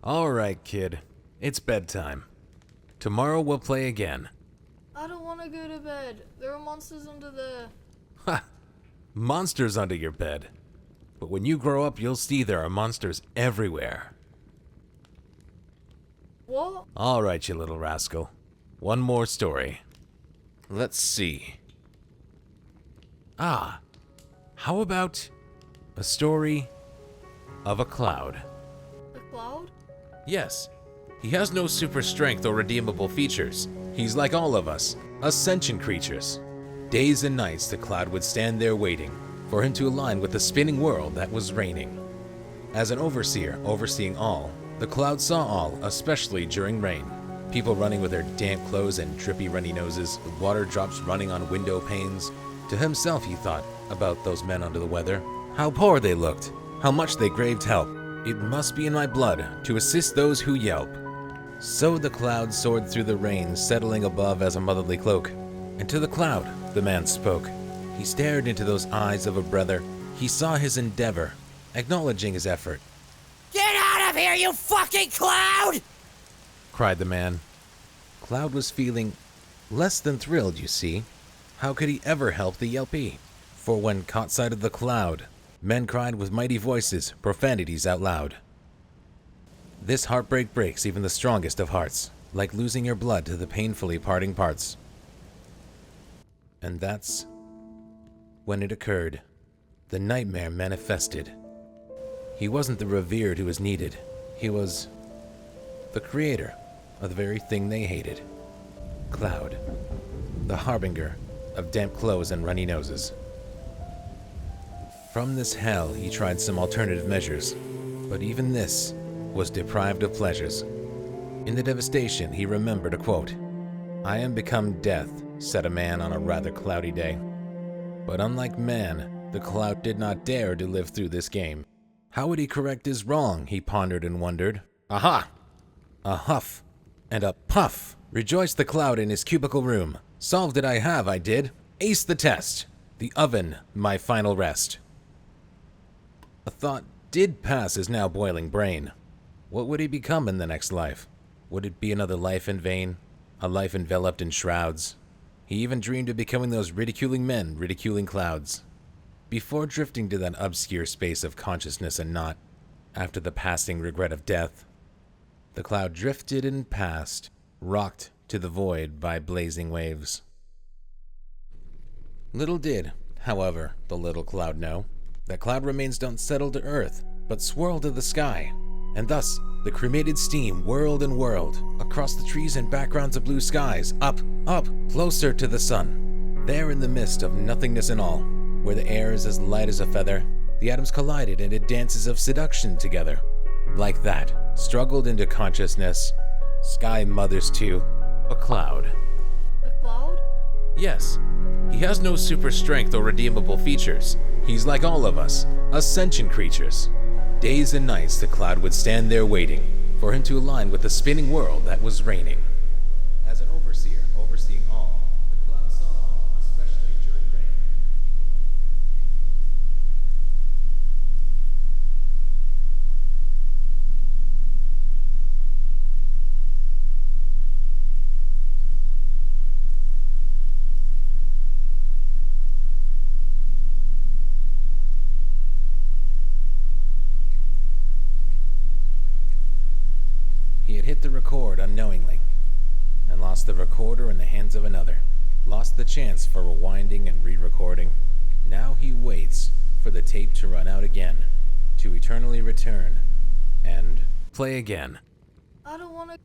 Alright, kid. It's bedtime. Tomorrow we'll play again. I don't want to go to bed. There are monsters under there. Ha! Monsters under your bed. But when you grow up, you'll see there are monsters everywhere. What? Alright, you little rascal. One more story. Let's see. Ah, how about a story of a cloud? A cloud? Yes, he has no super strength or redeemable features. He's like all of us, ascension creatures. Days and nights the cloud would stand there waiting for him to align with the spinning world that was raining. As an overseer overseeing all, the cloud saw all, especially during rain. People running with their damp clothes and drippy runny noses, with water drops running on window panes. To himself he thought about those men under the weather. How poor they looked, how much they craved help. It must be in my blood to assist those who yelp. So the cloud soared through the rain, settling above as a motherly cloak. And to the cloud the man spoke. He stared into those eyes of a brother. He saw his endeavor, acknowledging his effort. Get out of here, you fucking cloud! Cried the man. Cloud was feeling less than thrilled, you see. How could he ever help the yelpee? For when caught sight of the cloud, men cried with mighty voices, profanities out loud. This heartbreak breaks even the strongest of hearts, like losing your blood to the painfully parting parts. And that's when it occurred. The nightmare manifested. He wasn't the revered who was needed. He was the creator of the very thing they hated. Cloud, the harbinger of damp clothes and runny noses. From this hell he tried some alternative measures, but even this was deprived of pleasures. In the devastation he remembered a quote. "I am become death," said a man on a rather cloudy day. But unlike man, the cloud did not dare to live through this game. How would he correct his wrong, he pondered and wondered. Aha! A huff and a puff rejoiced the cloud in his cubicle room. Solved it I did. Aced the test. The oven, my final rest. A thought did pass his now boiling brain. What would he become in the next life? Would it be another life in vain? A life enveloped in shrouds? He even dreamed of becoming those ridiculing men ridiculing clouds. Before drifting to that obscure space of consciousness and not, after the passing regret of death, the cloud drifted and passed, rocked to the void by blazing waves. Little did, however, the little cloud know, that cloud remains don't settle to earth, but swirl to the sky, and thus the cremated steam whirled and whirled across the trees and backgrounds of blue skies, up, up, closer to the sun. There in the mist of nothingness and all, where the air is as light as a feather, the atoms collided and did dances of seduction together. Like that, struggled into consciousness, sky mothers to a cloud. A cloud? Yes, he has no super strength or redeemable features. He's like all of us, ascension creatures. Days and nights the cloud would stand there waiting for him to align with the spinning world that was raining. As an overseer overseeing all, the cloud saw all, especially during rain. He had hit the record unknowingly, and lost the recorder in the hands of another. Lost the chance for rewinding and re-recording. Now he waits for the tape to run out again, to eternally return, and play again. I don't want to...